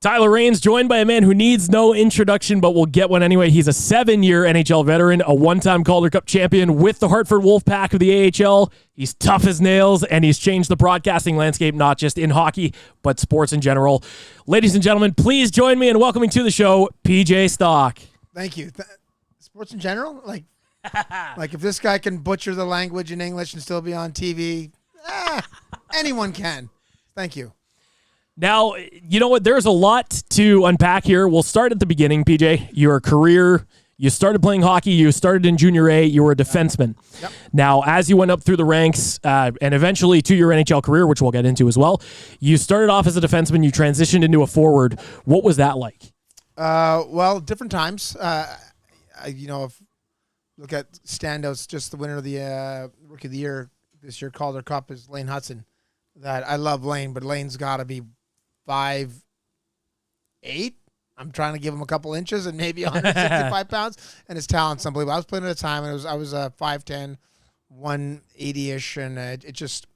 Tyler Raines, joined by a man who needs no introduction, but will get one anyway. He's a 7-year NHL veteran, a one-time Calder Cup champion with the Hartford Wolfpack of the AHL. He's tough as nails, and he's changed the broadcasting landscape, not just in hockey, but sports in general. Ladies and gentlemen, please join me in welcoming to the show, PJ Stock. Thank you. Sports in general? Like if this guy can butcher the language in English and still be on TV, anyone can. Thank you. Now, you know what? There's a lot to unpack here. We'll start at the beginning, PJ. Your career, you started playing hockey. You started in junior A. You were a defenseman. Yep. Now, as you went up through the ranks and eventually to your NHL career, which we'll get into as well, you started off as a defenseman. You transitioned into a forward. What was that like? Well, different times. If look at standouts, just the winner of the Rookie of the Year this year, Calder Cup, is Lane Hudson. That I love Lane, but Lane's got to be 5'8". I'm trying to give him a couple inches and maybe 165 pounds, and his talent's unbelievable. I was playing at a time, and I was 5'10", 180-ish, and it just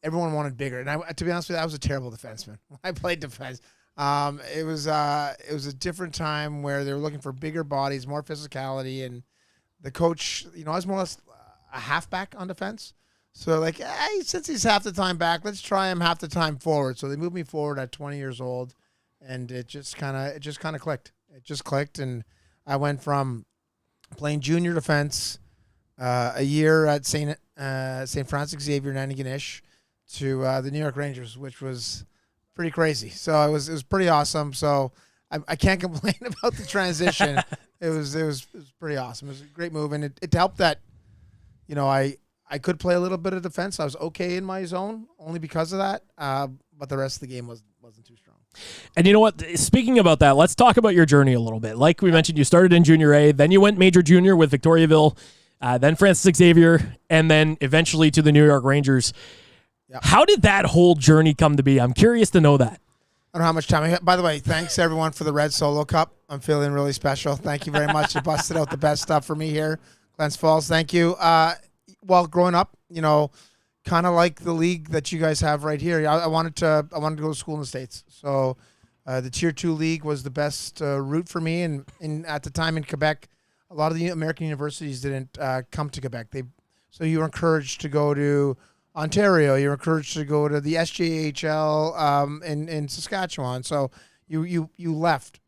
everyone wanted bigger. And to be honest with you, I was a terrible defenseman. I played defense. It was a different time where they were looking for bigger bodies, more physicality, and the coach, I was more or less a halfback on defense. So since he's half the time back, let's try him half the time forward. So they moved me forward at 20 years old, and it just kind of clicked. It just clicked, and I went from playing junior defense a year at St. Francis Xavier in Antigonish to the New York Rangers, which was pretty crazy. So it was pretty awesome. So I can't complain about the transition. It was pretty awesome. It was a great move, and it helped that I could play a little bit of defense. I was okay in my zone only because of that, but the rest of the game wasn't too strong. And you know what? Speaking about that, let's talk about your journey a little bit. Like we mentioned, you started in junior A, then you went major junior with Victoriaville, then Francis Xavier, and then eventually to the New York Rangers. Yep. How did that whole journey come to be? I'm curious to know that. I don't know how much time I have. By the way, thanks everyone for the Red Solo Cup. I'm feeling really special. Thank you very much. You busted out the best stuff for me here, Glens Falls. Thank you. Well, growing up, kind of like the league that you guys have right here, I wanted to go to school in the States. So the Tier 2 league was the best route for me. And at the time in Quebec, a lot of the American universities didn't come to Quebec. So you were encouraged to go to Ontario. You were encouraged to go to the SJHL in Saskatchewan. So you left.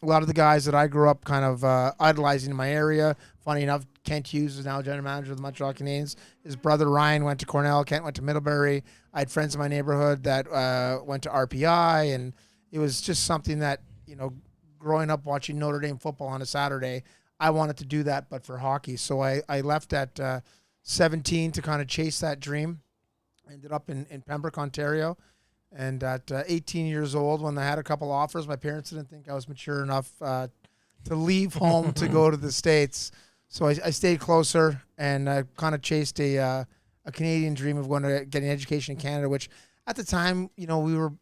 A lot of the guys that I grew up kind of idolizing in my area. Funny enough, Kent Hughes is now general manager of the Montreal Canadiens. His brother Ryan went to Cornell. Kent went to Middlebury. I had friends in my neighborhood that went to RPI, and it was just something that, growing up watching Notre Dame football on a Saturday, I wanted to do that, but for hockey. So I left at 17 to kind of chase that dream. Ended up in Pembroke, Ontario. And at 18 years old, when I had a couple offers, my parents didn't think I was mature enough to leave home to go to the States. So I stayed closer and kind of chased a Canadian dream of going to get an education in Canada, which at the time, we were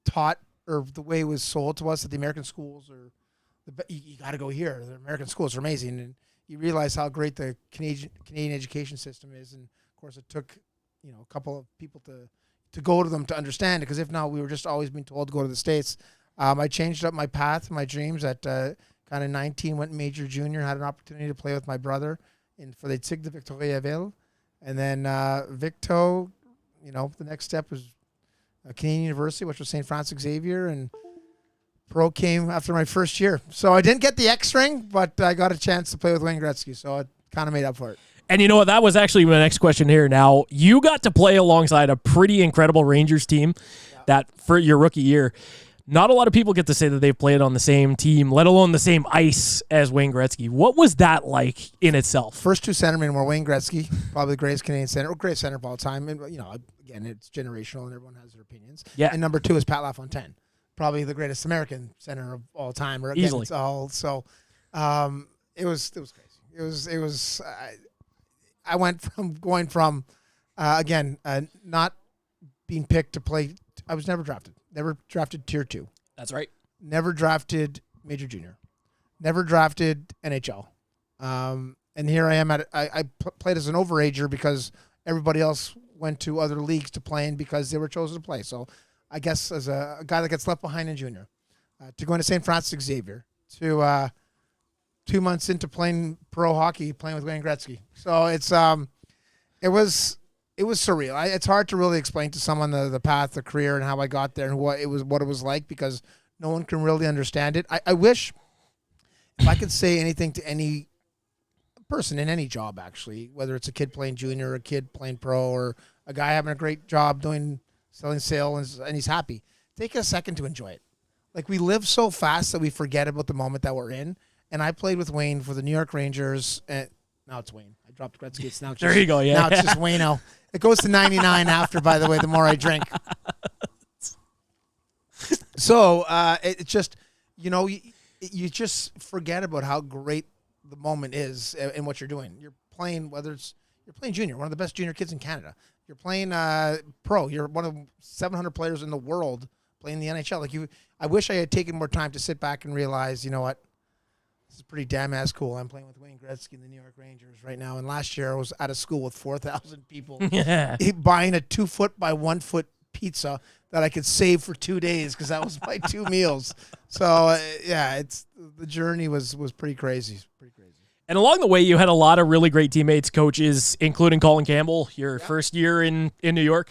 taught, or the way it was sold to us, that the American schools are, you got to go here. The American schools are amazing. And you realize how great the Canadian education system is. And, of course, it took, a couple of people to go to them to understand it, because if not, we were just always being told to go to the States. I changed up my path, my dreams at kind of 19, went major junior, had an opportunity to play with my brother for the Tigres de Victoriaville. And then Victo, the next step was a Canadian University, which was St. Francis Xavier, and pro came after my first year. So I didn't get the X ring, but I got a chance to play with Wayne Gretzky, so it kind of made up for it. And you know what? That was actually my next question here. Now, you got to play alongside a pretty incredible Rangers team that for your rookie year. Not a lot of people get to say that they've played on the same team, let alone the same ice as Wayne Gretzky. What was that like in itself? First two centermen were Wayne Gretzky, probably the greatest Canadian center, or great center of all time. And, again, it's generational and everyone has their opinions. Yeah. And number two is Pat LaFontaine, probably the greatest American center of all time. Or again, easily. It was crazy. It was. I went from going from not being picked to play. I was never drafted. Never drafted Tier 2. That's right. Never drafted Major Junior. Never drafted NHL. And here I am I played as an overager because everybody else went to other leagues to play in because they were chosen to play. So I guess, as a guy that gets left behind in junior, to going to St. Francis Xavier, to 2 months into playing pro hockey, playing with Wayne Gretzky. So it was surreal. It's hard to really explain to someone the path, the career, and how I got there and what it was like, because no one can really understand it. I wish if I could say anything to any person in any job, actually, whether it's a kid playing junior, or a kid playing pro, or a guy having a great job selling sales and he's happy, take a second to enjoy it. Like, we live so fast that we forget about the moment that we're in. And I played with Wayne for the New York Rangers. And now it's Wayne. I dropped Gretzky. It's now just, there you go. Yeah. Now it's just Wayno. It goes to 99 after, by the way, the more I drink. So it just, you just forget about how great the moment is and what you're doing. You're playing, you're playing junior, one of the best junior kids in Canada. You're playing pro. You're one of 700 players in the world playing the NHL. I wish I had taken more time to sit back and realize, you know what? This is pretty damn ass cool. I'm playing with Wayne Gretzky and the New York Rangers right now. And last year I was at a school with 4,000 people buying a 2 foot by 1 foot pizza that I could save for 2 days because that was my 2 meals. So the journey was pretty crazy. And along the way, you had a lot of really great teammates, coaches, including Colin Campbell, your first year in New York.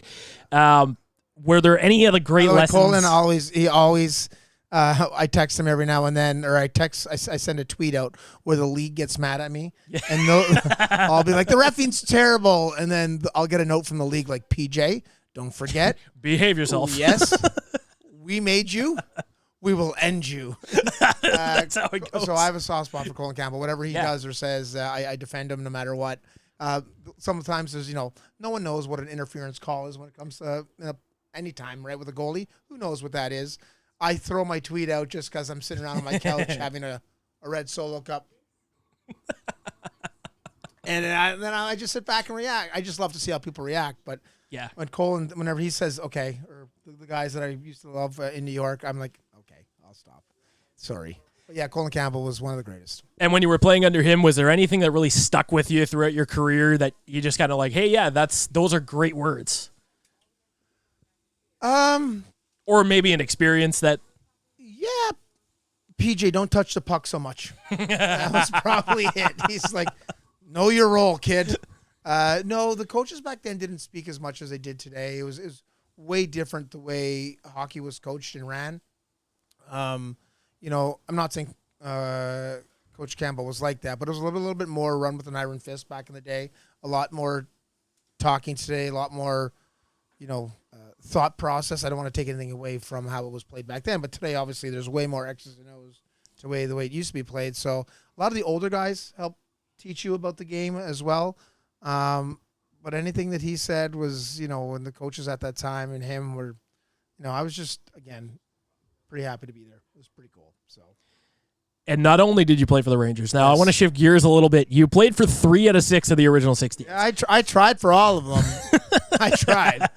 Were there any other great lessons? Colin always. I text him every now and then, or I send a tweet out where the league gets mad at me, and I'll be like, the reffing's terrible, and then I'll get a note from the league like, PJ, don't forget, behave yourself. Yes, we made you. We will end you. That's how it goes. So I have a soft spot for Colin Campbell. Whatever he does or says, I defend him no matter what. Sometimes there's, no one knows what an interference call is when it comes to any time, right, with a goalie. Who knows what that is? I throw my tweet out just because I'm sitting around on my couch having a red Solo cup. And then I just sit back and react. I just love to see how people react. But when Colin, whenever he says, okay, or the guys that I used to love in New York, I'm like, okay, I'll stop. Sorry. But yeah, Colin Campbell was one of the greatest. And when you were playing under him, was there anything that really stuck with you throughout your career that you just kind of like, hey, yeah, those are great words? Or maybe an experience that... Yeah, PJ, don't touch the puck so much. That was probably it. He's like, know your role, kid. No, the coaches back then didn't speak as much as they did today. It was way different the way hockey was coached and ran. I'm not saying Coach Campbell was like that, but it was a little bit more run with an iron fist back in the day. A lot more talking today, a lot more, thought process. I don't want to take anything away from how it was played back then, but today, obviously, there's way more X's and O's to the way it used to be played. So a lot of the older guys help teach you about the game as well. But anything that he said was, when the coaches at that time and him were, I was just, again, pretty happy to be there. It was pretty cool. So. And not only did you play for the Rangers, now I want to shift gears a little bit. You played for 3 out of 6 of the original 60. Yeah, I tried for all of them. I tried.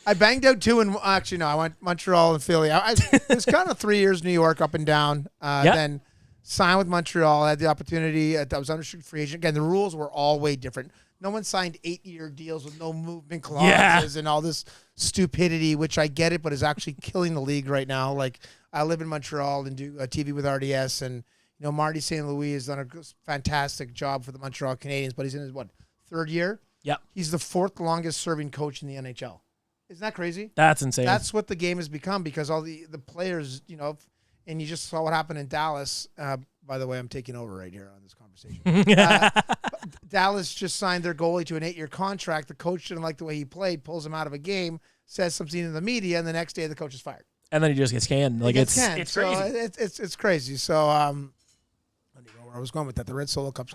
I banged out 2 and actually no, I went Montreal and Philly. It was kind of 3 years New York up and down. Then signed with Montreal. I had the opportunity. I was unrestricted free agent. Again, the rules were all way different. No one signed 8-year deals with no movement clauses and all this stupidity, which I get it, but is actually killing the league right now. Like, I live in Montreal and do TV with RDS, and Marty St. Louis has done a fantastic job for the Montreal Canadiens, but he's in his 3rd year. Yep. He's the 4th longest serving coach in the NHL. Isn't that crazy? That's insane. That's what the game has become because all the players, and you just saw what happened in Dallas. By the way, I'm taking over right here on this conversation. Dallas just signed their goalie to an 8-year contract. The coach didn't like the way he played, pulls him out of a game, says something in the media, and the next day the coach is fired. And then he just gets canned. Like it's crazy. So it's crazy. So I don't know where I was going with that. The Red Solo Cup's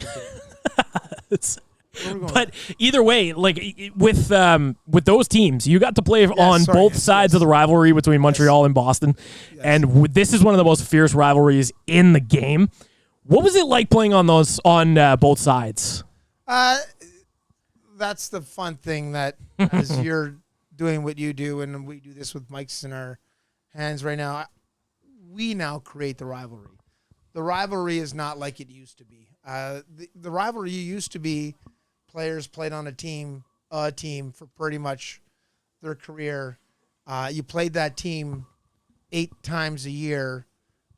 But either way, like with those teams, you got to play on both sides of the rivalry between Montreal and Boston, and this is one of the most fierce rivalries in the game. What was it like playing on both sides? That's the fun thing that as you're doing what you do, and we do this with mics in our hands right now. We now create the rivalry. The rivalry is not like it used to be. The rivalry used to be players played on a team for pretty much their career, You played that team 8 times a year.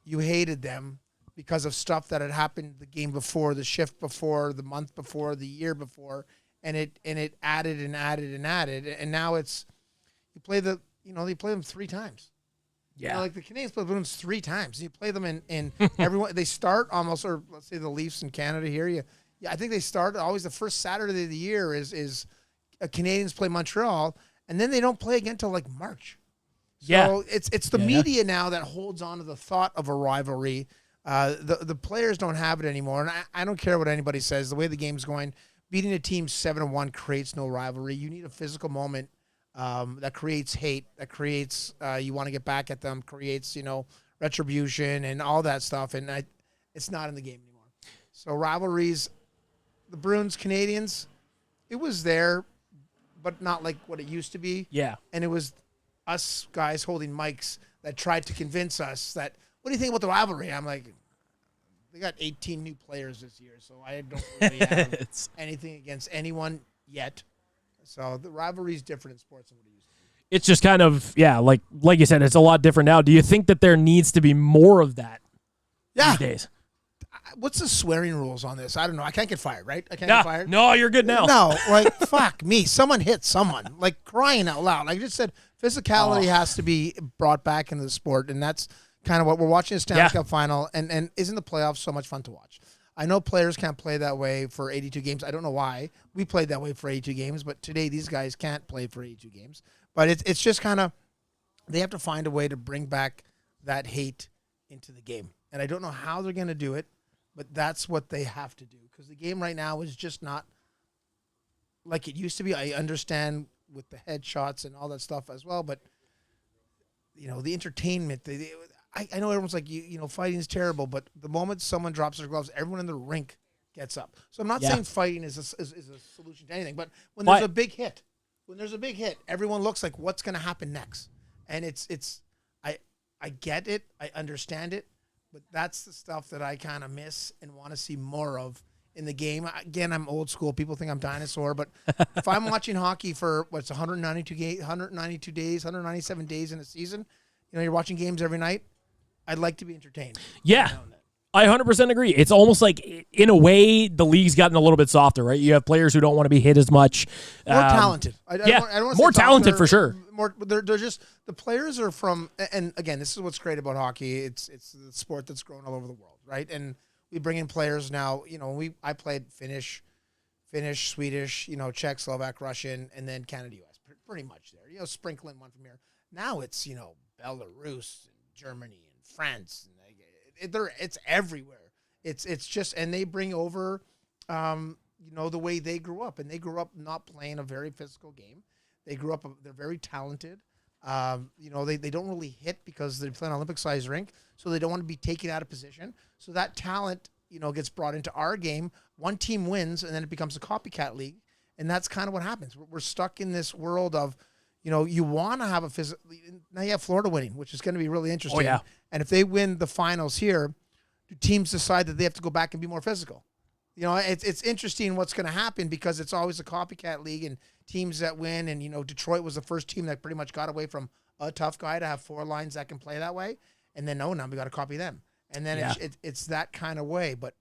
You hated them because of stuff that had happened the game before, the shift before, the month before, the year before, and it added and added and added, and now it's you play they play them 3 times. Yeah. Like the Canadians play the Bruins 3 times. You play them in everyone. They start almost, or let's say the Leafs in Canada here. I think they start always the first Saturday of the year is Canadians play Montreal, and then they don't play again until like March. So it's the media now that holds on to the thought of a rivalry. The players don't have it anymore, and I don't care what anybody says. The way the game's going, beating a team 7-1 creates no rivalry. You need a physical moment that creates hate, that creates you want to get back at them, creates retribution and all that stuff, and it's not in the game anymore. So rivalries, the Bruins, Canadians, it was there, but not like what it used to be. Yeah, and it was us guys holding mics that tried to convince us that, what do you think about the rivalry? I'm like, they got 18 new players this year, so I don't really have anything against anyone yet. So the rivalry is different in sports than what it used to be. It's just kind of, like you said, it's a lot different now. Do you think that there needs to be more of that these days? What's the swearing rules on this? I don't know. I can't get fired, right? I can't get fired? No, you're good now. No, like, fuck me. Someone hit someone. Like, crying out loud. Like I just said, physicality has to be brought back into the sport, and that's kind of what we're watching the Stanley Cup final, and isn't the playoffs so much fun to watch? I know players can't play that way for 82 games. I don't know why. We played that way for 82 games, but today these guys can't play for 82 games. But it's just kind of, they have to find a way to bring back that hate into the game. And I don't know how they're going to do it, but that's what they have to do, because the game right now is just not like it used to be. I understand with the headshots and all that stuff as well, but the entertainment. I know everyone's like, fighting is terrible, but the moment someone drops their gloves, everyone in the rink gets up. So I'm not saying fighting is a solution to anything, but when there's a big hit, everyone looks like, what's going to happen next? And I get it, I understand it. But that's the stuff that I kind of miss and want to see more of in the game. Again, I'm old school. People think I'm dinosaur. But if I'm watching hockey for, 192 days, 197 days in a season, you're watching games every night, I'd like to be entertained. Yeah. I 100% agree. It's almost like, in a way, the league's gotten a little bit softer, right? You have players who don't want to be hit as much. More talented. I don't want to more talented for sure. They're just, the players are from, and again, this is what's great about hockey. It's the sport that's grown all over the world, right? And we bring in players now. I played Finnish, Swedish, Czech, Slovak, Russian, and then Canada, US. Pretty much there. Sprinkling one from here. Now it's Belarus and Germany and France. It's everywhere. It's just, and they bring over, the way they grew up, and they grew up not playing a very physical game. They grew up, they're very talented. They don't really hit because they play an Olympic-sized rink, so they don't want to be taken out of position. So that talent, gets brought into our game. One team wins, and then it becomes a copycat league, and that's kind of what happens. We're stuck in this world of, you want to have a physical. Now you have Florida winning, which is going to be really interesting. Oh, yeah. And if they win the finals here, do teams decide that they have to go back and be more physical? It's interesting what's going to happen, because it's always a copycat league and teams that win. And, Detroit was the first team that pretty much got away from a tough guy to have 4 lines that can play that way. And then, now we got to copy them. And then it's that kind of way. But,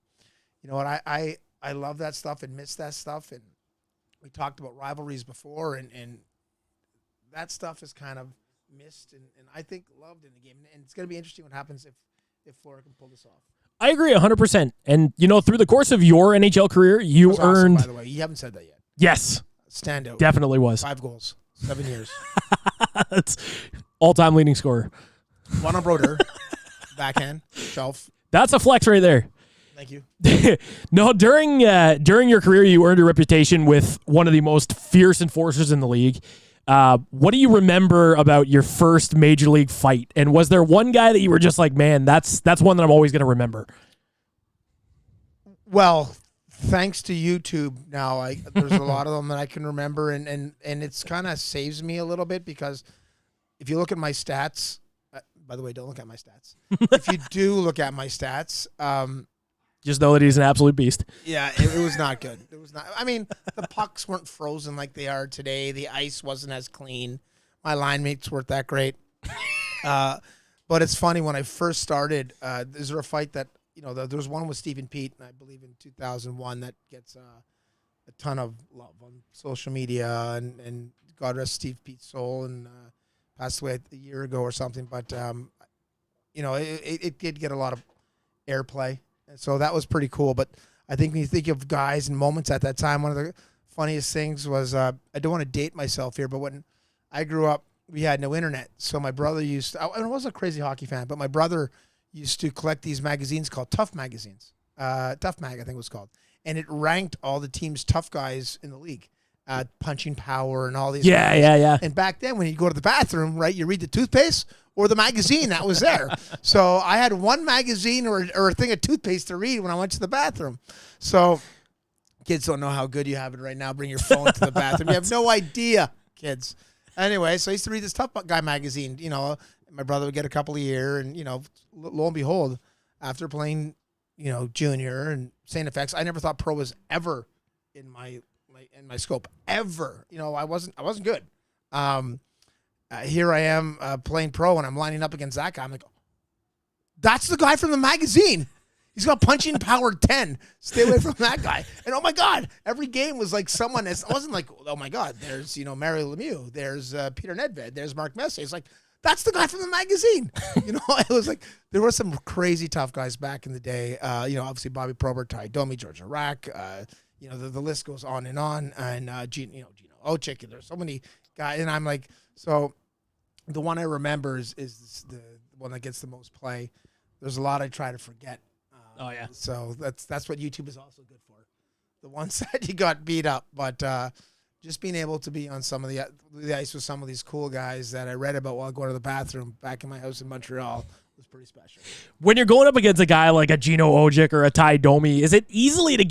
you know what, I love that stuff and miss that stuff. And we talked about rivalries before, and that stuff is kind of missed and I think loved in the game. And it's going to be interesting what happens if Florida can pull this off. I agree 100%. And, through the course of your NHL career, you earned... Awesome, by the way. You haven't said that yet. Yes. Standout. Definitely was. 5 goals. 7 years. That's all-time leading scorer. One on Broder. Backhand. Shelf. That's a flex right there. Thank you. No, during your career, you earned a reputation with one of the most fierce enforcers in the league. What do you remember about your first major league fight? And was there one guy that you were just like, man, that's one that I'm always going to remember? Well, thanks to YouTube now, there's a lot of them that I can remember, and it's kind of saves me a little bit, because if you look at my stats, by the way, don't look at my stats. If you do look at my stats, just know that he's an absolute beast. Yeah, it was not good. It was not. I mean, the pucks weren't frozen like they are today. The ice wasn't as clean. my line mates weren't that great. But it's funny, when I first started, is there a fight that, there was one with Stephen Pete, and I believe in 2001, that gets a ton of love on social media, and God rest Steve Pete's soul, and passed away a year ago or something. But, it did get a lot of airplay. And so that was pretty cool. But I think when you think of guys and moments at that time, one of the funniest things was, I don't want to date myself here, but when I grew up, we had no internet. So my brother used to, I wasn't a crazy hockey fan, but my brother used to collect these magazines called Tough Magazines. Tough Mag, I think it was called. And it ranked all the team's tough guys in the league. Punching power and all these guys. Yeah. And back then, when you go to the bathroom, right, you read the toothpaste or the magazine that was there. So I had one magazine or a thing of toothpaste to read when I went to the bathroom. So kids don't know how good you have it right now. Bring your phone to the bathroom. You have no idea, kids. Anyway, so I used to read this Tough Guy magazine. My brother would get a couple a year, and lo and behold, after playing, junior and St. FX, I never thought pro was ever in my scope ever. I wasn't good. Here I am playing pro, and I'm lining up against that guy. I'm like, that's the guy from the magazine. He's got punching power 10. Stay away from that guy. And oh my God, every game was like someone. It wasn't like, oh my God, there's Mario Lemieux, there's Peter Nedved, there's Mark Messier. It's like, that's the guy from the magazine. It was like, there were some crazy tough guys back in the day. Obviously Bobby Probert, Ty Domi, George Arak. The list goes on. And Gino Ochick. There's so many guys, and I'm like, so the one I remember is the one that gets the most play. There's a lot I try to forget. Oh yeah. So that's what YouTube is also good for. The ones that you got beat up, but just being able to be on some of the ice with some of these cool guys that I read about while going to the bathroom back in my house in Montreal was pretty special. When you're going up against a guy like a Gino Ojic or a Ty Domi, is it easy to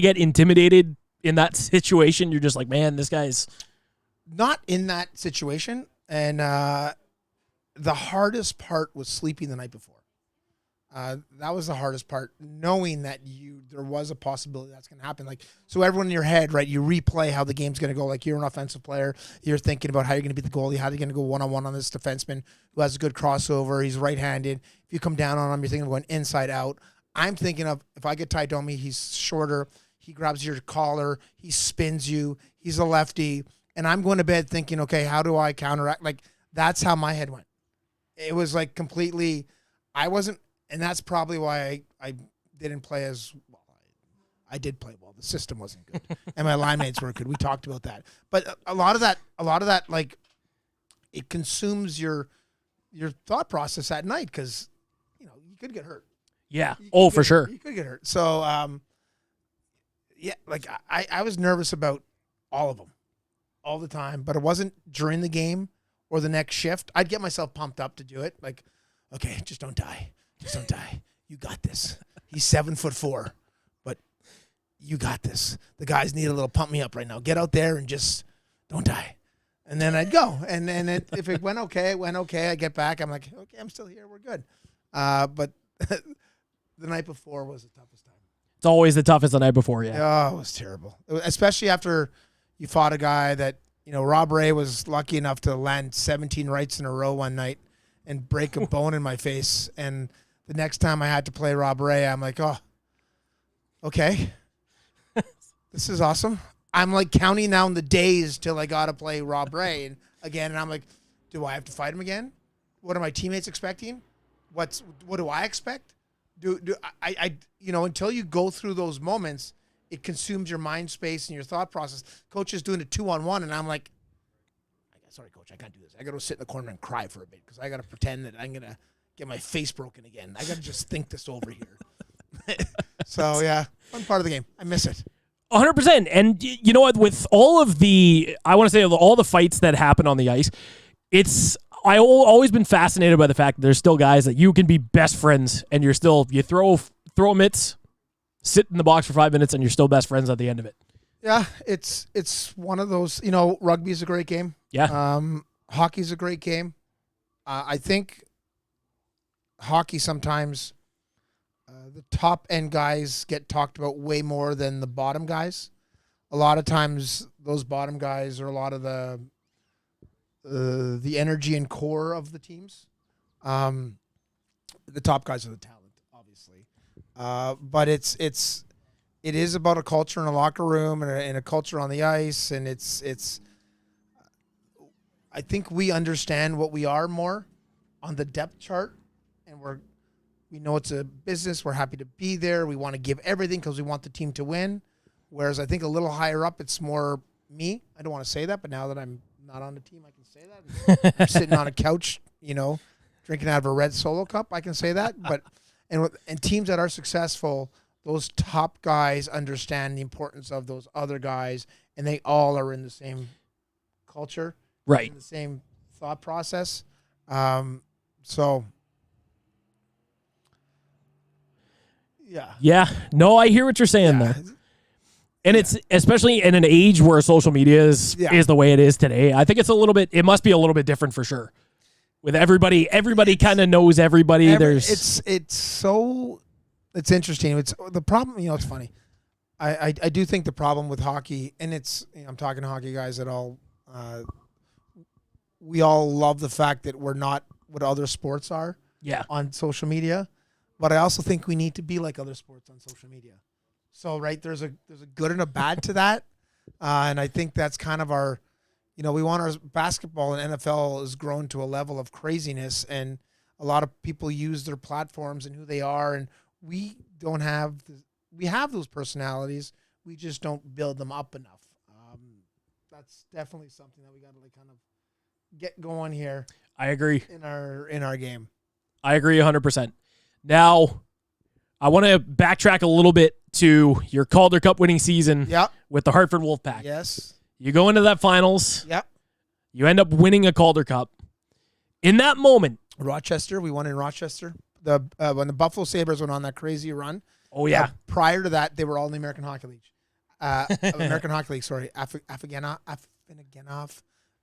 get intimidated in that situation? You're just like, man, this guy's not in that situation. And the hardest part was sleeping the night before. That was the hardest part, knowing that there was a possibility that's going to happen. Like, so everyone in your head, right, you replay how the game's going to go. Like, you're an offensive player. You're thinking about how you're going to beat the goalie, how you're going to go one-on-one on this defenseman who has a good crossover. He's right-handed. If you come down on him, you're thinking of going inside out. I'm thinking of, if I get Ty Domi, he's shorter. He grabs your collar. He spins you. He's a lefty. And I'm going to bed thinking, okay, how do I counteract? Like, that's how my head went. It was like completely, and that's probably why I didn't play as well. I did play well. The system wasn't good, and my line mates weren't good. We talked about that. But a lot of that, like, it consumes your thought process at night, because you could get hurt. Yeah. For sure. You could get hurt. So like I was nervous about all of them, all the time. But it wasn't during the game or the next shift. I'd get myself pumped up to do it. Like, okay, just don't die. Just don't die. You got this. He's 7'4", but you got this. The guys need a little pump me up right now. Get out there and just don't die. And then I'd go. And then if it went okay, it went okay. I get back. I'm like, okay, I'm still here. We're good. But the night before was the toughest time. It's always the toughest the night before, yeah. Oh, it was terrible. Especially after you fought a guy that, Rob Ray was lucky enough to land 17 rights in a row one night and break a bone in my face. And the next time I had to play Rob Ray, I'm like, oh, okay. This is awesome. I'm like counting down the days till I got to play Rob Ray again. And I'm like, do I have to fight him again? What are my teammates expecting? What do I expect? I until you go through those moments, it consumes your mind space and your thought process. Coach is doing a 2-on-1, and I'm like, sorry, Coach, I can't do this. I got to sit in the corner and cry for a bit, because I got to pretend that I'm going to get my face broken again. I got to just think this over here. So, yeah, fun part of the game. I miss it. 100%. And you know what? With all of all the fights that happen on the ice, I've always been fascinated by the fact that there's still guys that you can be best friends, and you throw mitts, sit in the box for 5 minutes, and you're still best friends at the end of it. Yeah, it's one of those, rugby's a great game. Yeah. Hockey's a great game. I think hockey sometimes, the top end guys get talked about way more than the bottom guys. A lot of times those bottom guys are a lot of the the energy and core of the teams. The top guys are the talent, obviously, but it is about a culture in a locker room and a culture on the ice, and it's. I think we understand what we are more on the depth chart, and we know it's a business. We're happy to be there. We want to give everything because we want the team to win. Whereas I think a little higher up, it's more me. I don't want to say that, but now that I'm not on the team, I can say that. I'm sitting on a couch, drinking out of a red Solo cup. I can say that. But and teams that are successful, those top guys understand the importance of those other guys, and they all are in the same culture, Right. in the same thought process. So. Yeah. Yeah. No, I hear what you're saying there. And it's especially in an age where social media is the way it is today. I think it must be a little bit different for sure. With everybody kind of knows everybody. It's interesting. It's the problem, it's funny. I do think the problem with hockey, and I'm talking to hockey guys at all, we all love the fact that we're not what other sports are on social media. But I also think we need to be like other sports on social media. So, right, there's a good and a bad to that. And I think that's kind of our, we want our basketball and NFL has grown to a level of craziness. And a lot of people use their platforms and who they are. And we don't have, we have those personalities. We just don't build them up enough. That's definitely something that we got to kind of get going here. I agree. In our game. I agree 100%. Now, I want to backtrack a little bit to your Calder Cup winning season with the Hartford Wolfpack. Yes. You go into that finals. Yep. You end up winning a Calder Cup. In that moment. Rochester, we won in Rochester. When the Buffalo Sabres went on that crazy run. Oh, yeah. Prior to that, they were all in the American Hockey League. Afinogenov.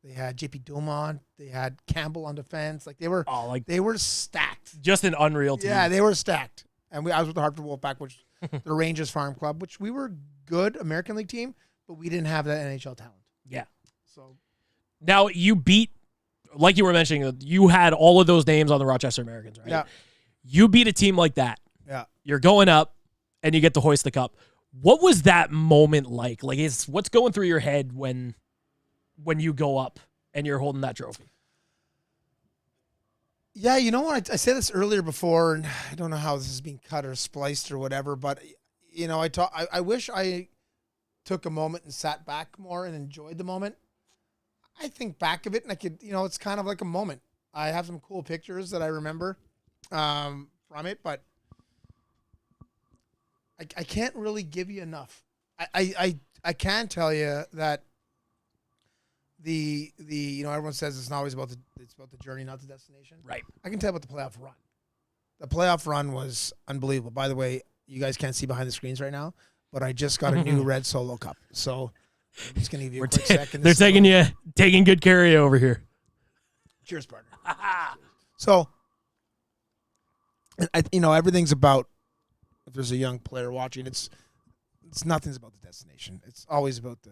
They had JP Dumont. They had Campbell on defense. Like they were stacked. Just an unreal team. Yeah, they were stacked. And I was with the Hartford Wolfpack, which the Rangers Farm Club, which we were good American League team, but we didn't have that NHL talent. Yeah. So now you beat, like you were mentioning, you had all of those names on the Rochester Americans, right? Yeah. You beat a team like that. Yeah. You're going up, and you get to hoist the cup. What was that moment like? Like, what's going through your head when you go up and you're holding that trophy? Yeah, you know what? I said this earlier before, and I don't know how this is being cut or spliced or whatever, but, I wish I took a moment and sat back more and enjoyed the moment. I think back of it, and I could, it's kind of like a moment. I have some cool pictures that I remember from it, but I can't really give you enough. I can tell you that the everyone says it's not always about the journey, not the destination. Right. I can tell you about the playoff run. The playoff run was unbelievable. By the way, you guys can't see behind the screens right now, but I just got a new red Solo cup. So I'm just gonna give you a quick second. They're taking good care of you over here. Cheers, partner. So, everything's about. If there's a young player watching, it's nothing's about the destination. It's always about the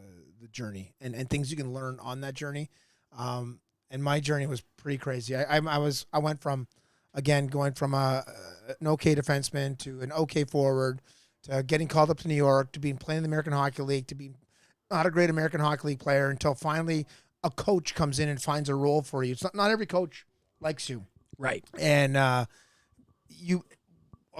journey and things you can learn on that journey. And my journey was pretty crazy. I went from, again, going from an okay defenseman to an okay forward to getting called up to New York to being playing in the American Hockey League to being not a great American Hockey League player until finally a coach comes in and finds a role for you. It's not every coach likes you. Right. And a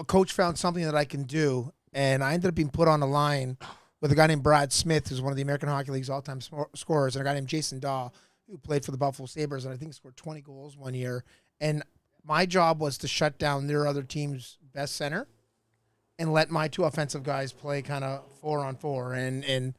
coach found something that I can do, and I ended up being put on a line with a guy named Brad Smith, who's one of the American Hockey League's all-time scorers, and a guy named Jason Daw, who played for the Buffalo Sabres and I think scored 20 goals one year. And my job was to shut down their other team's best center and let my two offensive guys play kind of 4-on-4. And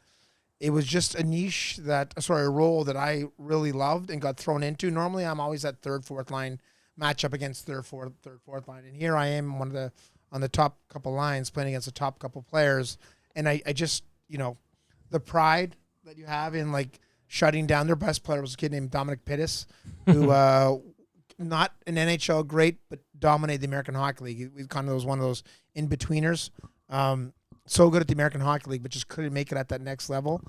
it was just a role that I really loved and got thrown into. Normally, I'm always at third, fourth line matchup against third, fourth line. And here I am on the top couple lines playing against the top couple players. And I just, the pride that you have in like shutting down their best player was a kid named Dominic Pittis, who not an NHL great, but dominated the American Hockey League. He kind of was one of those in-betweeners. So good at the American Hockey League, but just couldn't make it at that next level.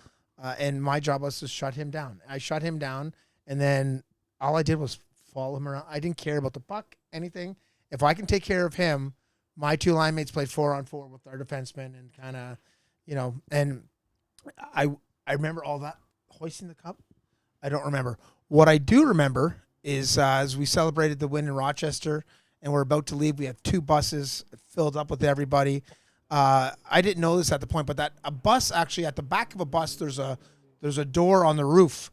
And my job was to shut him down. I shut him down, and then all I did was follow him around. I didn't care about the puck, anything. If I can take care of him, my two line mates played 4-on-4 with our defensemen and kind of, and I remember all that. Hoisting the cup, I don't remember. What I do remember is as we celebrated the win in Rochester and we're about to leave, we have 2 buses filled up with everybody. I didn't know this at the point, but that a bus actually at the back of a bus, there's a door on the roof.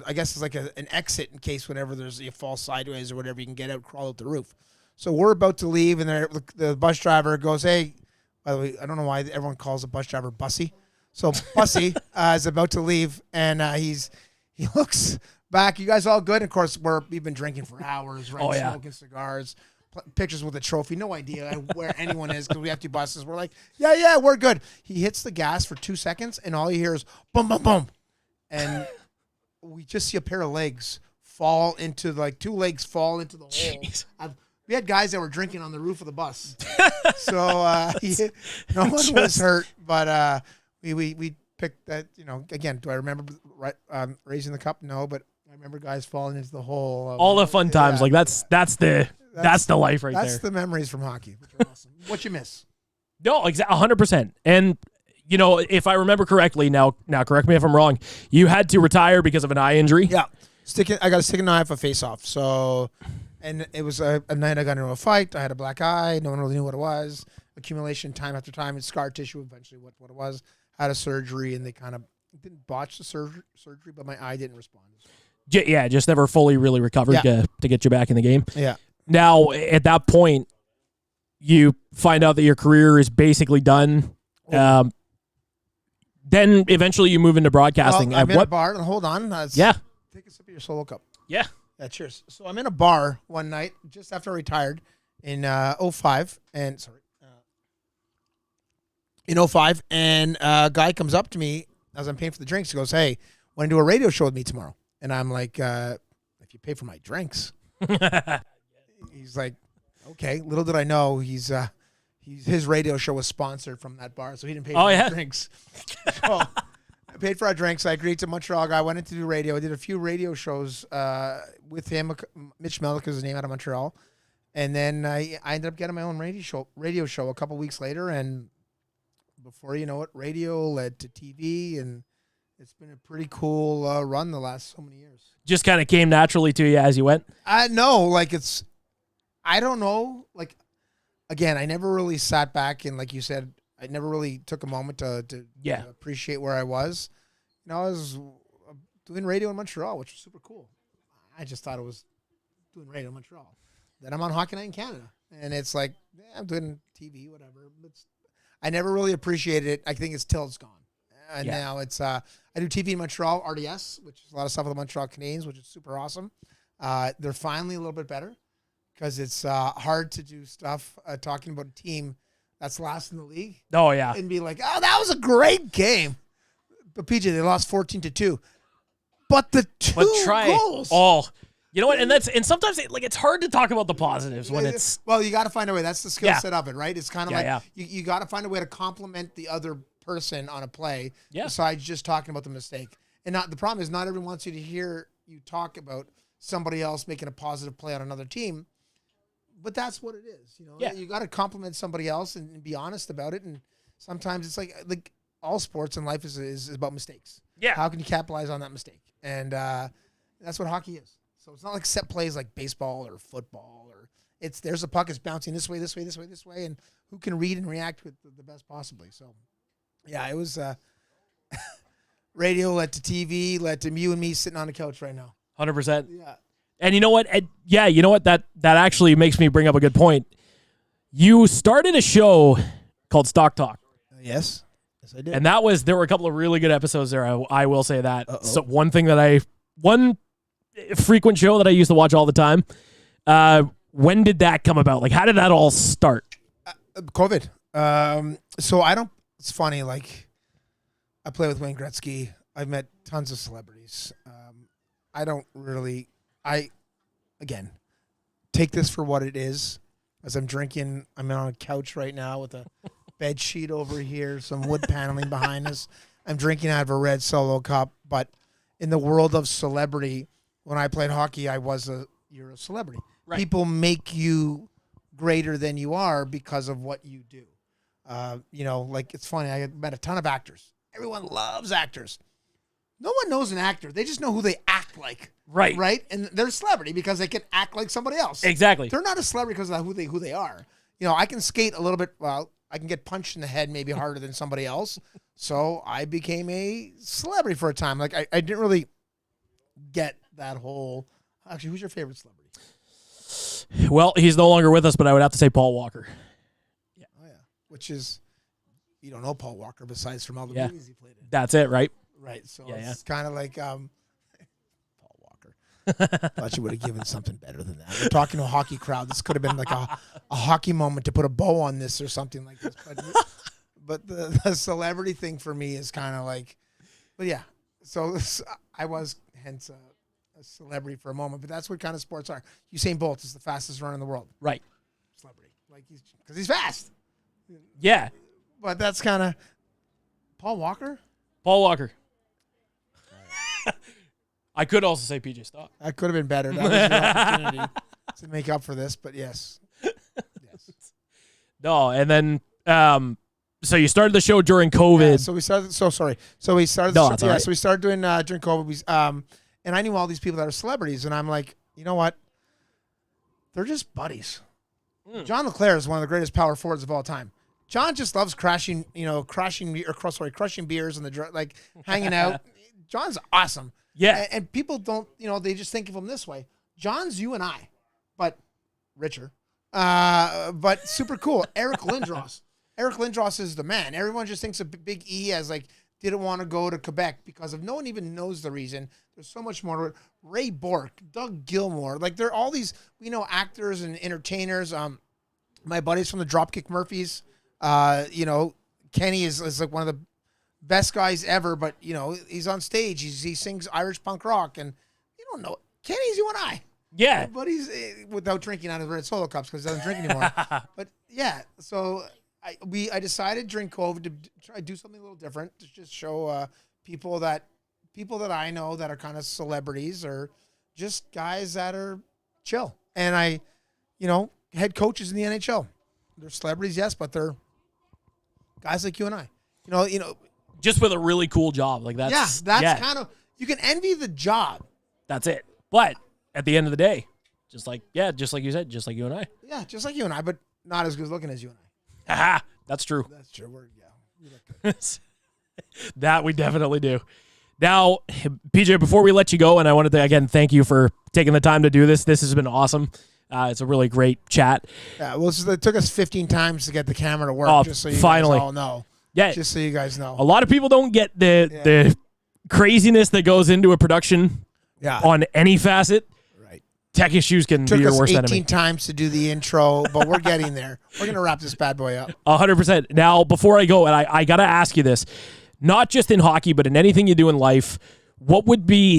I guess it's like an exit in case whenever you fall sideways or whatever, you can get out, crawl out the roof. So we're about to leave, and the bus driver goes, "Hey," by the way, I don't know why everyone calls the bus driver Bussy. So Bussy is about to leave, and he looks back. You guys all good? Of course, we've been drinking for hours, right? Smoking cigars, pictures with a trophy. No idea where anyone is because we have 2 buses. We're like, yeah, we're good. He hits the gas for 2 seconds, and all you hear is boom, boom, boom, and we just see a pair of legs fall into 2 legs fall into the hole. We had guys that were drinking on the roof of the bus, so no one was hurt, but. We picked that, again, do I remember raising the cup? No, but I remember guys falling into the hole. All the fun times. Like that's the life right there. That's the memories from hockey, which are awesome. What you miss? No, 100%. And, if I remember correctly, now correct me if I'm wrong, you had to retire because of an eye injury. Yeah. I got a stick and knife, a face-off. So, and it was a night I got into a fight. I had a black eye. No one really knew what it was. Accumulation time after time. It's scar tissue, eventually what it was. Had a surgery, and they kind of didn't botch the surgery, but my eye didn't respond. Yeah, just never fully really recovered to get you back in the game. Yeah. Now, at that point, you find out that your career is basically done. Then eventually you move into broadcasting. Well, I'm in a bar. Hold on. Yeah. Take a sip of your solo cup. Yeah. Yeah, cheers. So I'm in a bar one night just after I retired in 05. And, sorry. In 05, and a guy comes up to me as I'm paying for the drinks. He goes, "Hey, want to do a radio show with me tomorrow?" And I'm like, "If you pay for my drinks." He's like, "Okay." Little did I know his radio show was sponsored from that bar, so he didn't pay for my drinks. So I paid for our drinks. I agreed to Montreal guy. I went in to do radio. I did a few radio shows with him. Mitch Melnick is his name, out of Montreal. And then I ended up getting my own radio show a couple weeks later, and before you know it, radio led to TV, and it's been a pretty cool run the last so many years. Just kind of came naturally to you as you went? No, I don't know. Again, I never really sat back and, like you said, I never really took a moment to appreciate where I was. I was doing radio in Montreal, which was super cool. I just thought it was doing radio in Montreal. Then I'm on Hockey Night in Canada, and it's like, I'm doing TV, whatever. I never really appreciated it. I think it's till it's gone. And now it's, I do TV in Montreal, RDS, which is a lot of stuff with the Montreal Canadiens, which is super awesome. They're finally a little bit better because it's hard to do stuff talking about a team that's last in the league. Oh, yeah. And be like, oh, that was a great game. But, PJ, they lost 14-2. But the two goals. Oh, you know what? And sometimes it's hard to talk about the positives when it's. Well, you got to find a way. That's the skill set of it, right? It's kind of you got to find a way to compliment the other person on a play besides just talking about the mistake. And the problem is not everyone wants you to hear you talk about somebody else making a positive play on another team. But that's what it is. You got to compliment somebody else and be honest about it. And sometimes it's like all sports in life is about mistakes. Yeah. How can you capitalize on that mistake? And that's what hockey is. So it's not like set plays like baseball or football, or there's a puck, it's bouncing this way, and who can read and react with the best possibly. So, yeah, it was radio led to TV, led to you and me sitting on the couch right now. 100%. Yeah. And you know what? That actually makes me bring up a good point. You started a show called Stock Talk. Yes, I did. And there were a couple of really good episodes there. I will say that. Uh-oh. So one frequent show that I used to watch all the time. When did that come about? How did that all start? COVID. So it's funny. I play with Wayne Gretzky. I've met tons of celebrities. Again, take this for what it is. As I'm drinking, I'm on a couch right now with a bed sheet over here, some wood paneling behind us. I'm drinking out of a red Solo cup. But in the world of celebrity, when I played hockey, you're a celebrity. Right. People make you greater than you are because of what you do. Like it's funny. I met a ton of actors. Everyone loves actors. No one knows an actor. They just know who they act like. Right. Right. And they're a celebrity because they can act like somebody else. Exactly. They're not a celebrity because of who they are. I can skate a little bit. Well, I can get punched in the head maybe harder than somebody else. So I became a celebrity for a time. Like I didn't really get that whole. Actually, who's your favorite celebrity? Well, he's no longer with us, but I would have to say Paul Walker. Yeah. Oh yeah. Which is, you don't know Paul Walker besides from all the movies he played in. That's it, right? Right. So it's kind of like Paul Walker. Thought you would have given something better than that. We're talking to a hockey crowd. This could have been like a hockey moment to put a bow on this or something like this. But the celebrity thing for me is kind of like, but yeah. So I was hence a celebrity for a moment, but that's what kind of sports are. Usain Bolt is the fastest runner in the world. Right. Celebrity. Like because he's fast. Yeah. But that's kind of Paul Walker. Paul Walker. I could also say PJ Stock. That could have been better. That was your opportunity to make up for this, but yes. No, and then so you started the show during COVID. Yeah, so we started. So sorry. So we started. No, that's all right. So we started doing during COVID. And I knew all these people that are celebrities, and I'm like, you know what? They're just buddies. John LeClaire is one of the greatest power forwards of all time. John just loves crushing beers and hanging out. John's awesome. Yeah. And people don't, they just think of him this way. John's you and I, but richer. But super cool. Eric Lindros. Eric Lindros is the man. Everyone just thinks of Big E as didn't want to go to Quebec because of no one even knows the reason. There's so much more to it. Ray Bork, Doug Gilmore. They're all these, actors and entertainers. My buddies from the Dropkick Murphys. Kenny is like one of the best guys ever, but he's on stage. He sings Irish punk rock, and you don't know Kenny's you and I. Yeah, but he's without drinking out of red Solo cups because he doesn't drink anymore. But yeah, so I decided during COVID to try to do something a little different to just show people that I know that are kind of celebrities or just guys that are chill. And I, head coaches in the NHL. They're celebrities, yes, but they're guys like you and I. Just with a really cool job. That's kind of, you can envy the job. That's it. But at the end of the day, just like you said, just like you and I. Yeah, just like you and I, but not as good looking as you and I. Haha, that's true. That's true. We look good. That we definitely do. Now, PJ, before we let you go, and I wanted to, again, thank you for taking the time to do this. This has been awesome. It's a really great chat. Yeah, well, it took us 15 times to get the camera to work, just so you guys all know. Yeah. Just so you guys know. A lot of people don't get the craziness that goes into a production on any facet. Right. Tech issues can be your worst enemy. Took us 18 times to do the intro, but we're getting there. We're going to wrap this bad boy up. 100%. Now, before I go, and I got to ask you this, not just in hockey, but in anything you do in life, what would be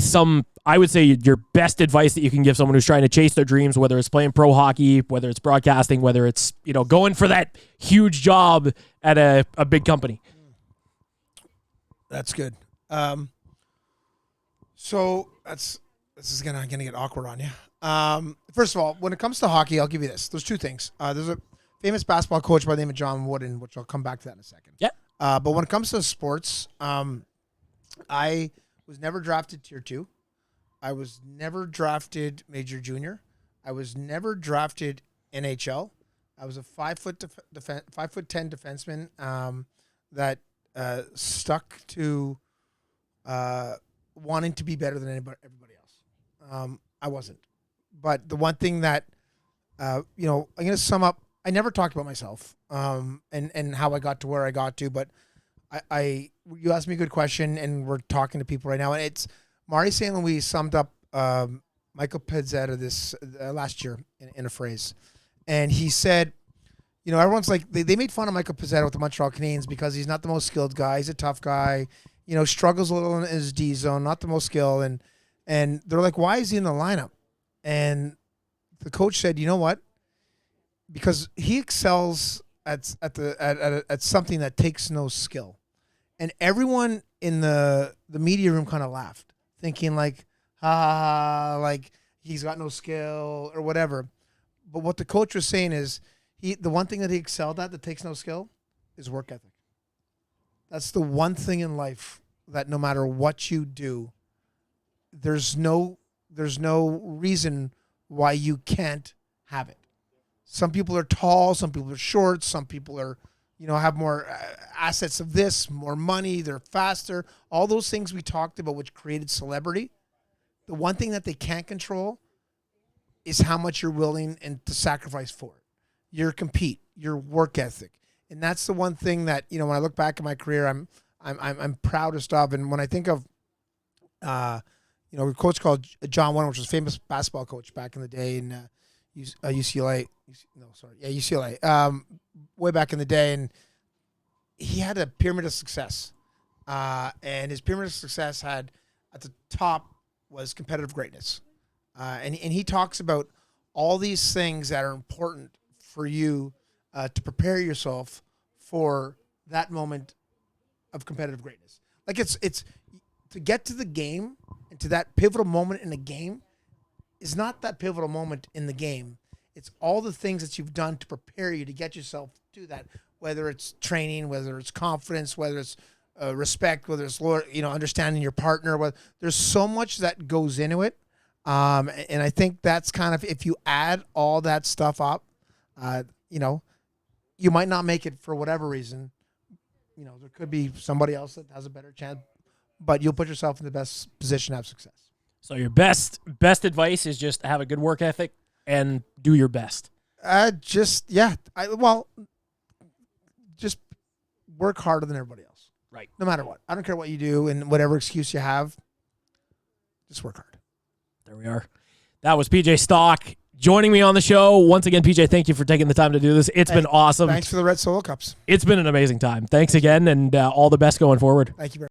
I would say, your best advice that you can give someone who's trying to chase their dreams, whether it's playing pro hockey, whether it's broadcasting, whether it's, going for that huge job at a big company? That's good. So this is gonna get awkward on you. First of all, when it comes to hockey, I'll give you this. There's two things. There's a famous basketball coach by the name of John Wooden, which I'll come back to that in a second. Yeah. But when it comes to sports, I was never drafted tier 2. I was never drafted major junior. I was never drafted NHL. I was a 5'10" defenseman that stuck to wanting to be better than everybody else. I wasn't. But the one thing that, I'm going to sum up. I never talked about myself and how I got to where I got to. But you asked me a good question, and we're talking to people right now. And it's Marty St. Louis summed up Michael Pezzetta this last year in a phrase. And he said, everyone's like, they made fun of Michael Pezzetta with the Montreal Canadiens because he's not the most skilled guy. He's a tough guy, struggles a little in his D zone, not the most skilled. And they're like, why is he in the lineup? And the coach said, you know what? Because he excels at something that takes no skill. And everyone in the media room kind of laughed, thinking like, ha ha ha, like he's got no skill or whatever. But what the coach was saying is the one thing that he excelled at that takes no skill is work ethic. That's the one thing in life that no matter what you do, there's no reason why you can't have it. Some people are tall, some people are short, some people are, have more assets of this, more money, they're faster. All those things we talked about which created celebrity. The one thing that they can't control is how much you're willing and to sacrifice for it. Your compete, your work ethic. And that's the one thing that, when I look back at my career, I'm proudest of. And when I think of a coach called John Wooden, which was a famous basketball coach back in the day in UCLA. UCLA. Way back in the day, and he had a pyramid of success. And his pyramid of success had at the top was competitive greatness. And he talks about all these things that are important for you to prepare yourself for that moment of competitive greatness. Like it's to get to the game and to that pivotal moment in the game is not that pivotal moment in the game. It's all the things that you've done to prepare you to get yourself to that, whether it's training, whether it's confidence, whether it's respect, whether it's understanding your partner. There's so much that goes into it. And I think that's kind of, if you add all that stuff up, you might not make it for whatever reason. There could be somebody else that has a better chance, but you'll put yourself in the best position to have success. So your best advice is just have a good work ethic and do your best. Just work harder than everybody else. Right. No matter what. I don't care what you do and whatever excuse you have, just work hard. There we are. That was PJ Stock joining me on the show. Once again, PJ, thank you for taking the time to do this. It's been awesome. Thanks for the Red Solo Cups. It's been an amazing time. Thanks again, and all the best going forward. Thank you very much.